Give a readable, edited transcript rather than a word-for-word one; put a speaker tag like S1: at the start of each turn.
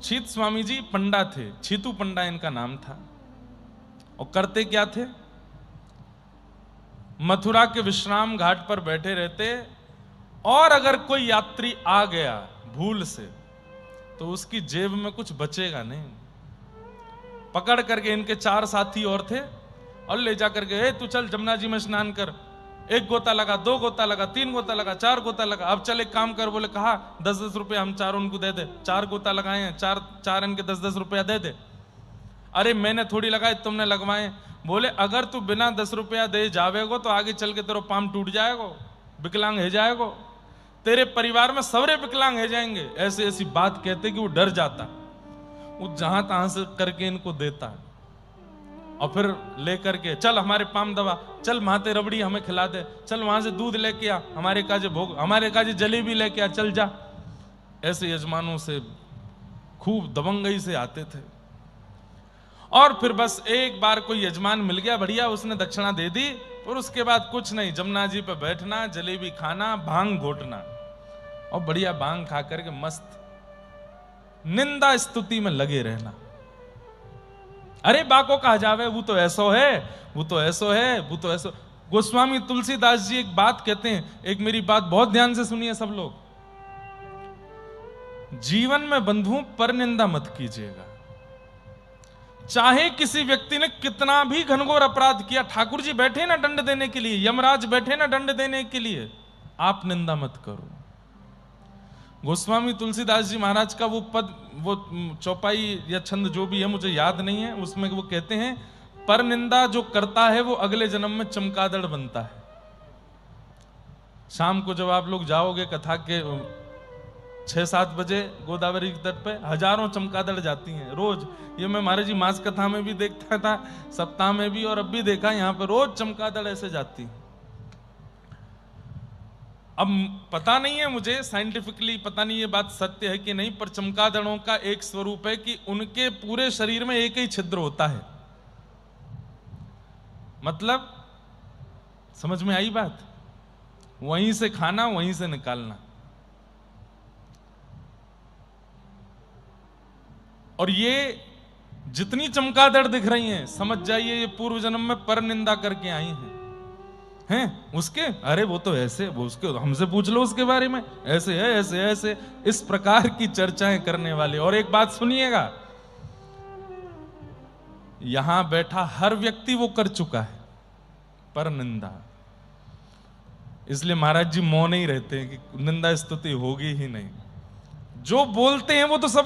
S1: छीत स्वामी जी पंडा थे, छीतू पंडा इनका नाम था। और करते क्या थे? मथुरा के विश्राम घाट पर बैठे रहते, और अगर कोई यात्री आ गया भूल से तो उसकी जेब में कुछ बचेगा नहीं। पकड़ करके इनके 4 साथी और थे और ले जाकर के, तू चल जमुना जी में स्नान कर। 1 गोता लगा, 2 गोता लगा, 3 गोता लगा, 4 गोता लगा। अब चल एक काम कर, बोले कहा 10-10 रुपए हम चारों उनको दे दे। 4 गोता लगाए हैं, चार इनके 10-10 रुपया दे दे। अरे मैंने थोड़ी लगाए, तुमने लगवाए। बोले अगर तू बिना 10 रुपया दे जावेगो तो आगे चल के तेरा पाम टूट जाएगो, विकलांग हो जाएगो, तेरे परिवार में सवरे विकलांग हो जाएंगे। ऐसी ऐसी बात कहते कि वो डर जाता, वो जहां तहां से करके इनको देता, और फिर लेकर के चल हमारे पाम दवा, चल माते रबड़ी हमें खिला दे, चल वहां से दूध लेके आ, हमारे काजे भोग, हमारे काजे जलेबी लेके आ, चल जा। ऐसे यजमानों से खूब दबंगई से आते थे। और फिर बस एक बार कोई यजमान मिल गया बढ़िया, उसने दक्षिणा दे दी, और उसके बाद कुछ नहीं, जमुना जी पे बैठना, जलेबी खाना, भांग घोटना, और बढ़िया भांग खा करके मस्त निंदा स्तुति में लगे रहना। अरे बाको कहा जावे, वो तो ऐसो है, वो तो ऐसो है, वो तो ऐसो। गोस्वामी तुलसीदास जी एक बात कहते हैं, एक मेरी बात बहुत ध्यान से सुनिए सब लोग। जीवन में बंधुओं पर निंदा मत कीजिएगा। चाहे किसी व्यक्ति ने कितना भी घनघोर अपराध किया, ठाकुर जी बैठे ना दंड देने के लिए, यमराज बैठे ना दंड देने के लिए, आप निंदा मत करो। गोस्वामी तुलसीदास जी महाराज का वो पद, वो चौपाई या छंद जो भी है मुझे याद नहीं है, उसमें वो कहते हैं, पर निंदा जो करता है वो अगले जन्म में चमगादड़ बनता है। शाम को जब आप लोग जाओगे कथा के 6-7 बजे गोदावरी के तट पे हजारों चमगादड़ जाती हैं रोज। ये मैं महाराज जी मास कथा में भी देखता था, सप्ताह में भी, और अब भी देखा, यहाँ पे रोज चमगादड़ ऐसे जाती। अब पता नहीं है मुझे साइंटिफिकली, पता नहीं ये बात सत्य है कि नहीं, पर चमगादड़ों का एक स्वरूप है कि उनके पूरे शरीर में एक ही छिद्र होता है। मतलब समझ में आई बात? वहीं से खाना, वहीं से निकालना। और ये जितनी चमगादड़ दिख रही हैं, समझ जाइए ये पूर्व जन्म में पर निंदा करके आई हैं उसके। अरे वो तो ऐसे, वो उसके, हमसे पूछ लो उसके बारे में, ऐसे है, ऐसे ऐसे, इस प्रकार की चर्चाएं करने वाले। और एक बात सुनिएगा, यहां बैठा हर व्यक्ति वो कर चुका है पर निंदा, इसलिए महाराज जी मौन ही रहते हैं कि निंदा स्तुति होगी ही नहीं। जो बोलते हैं वो तो सब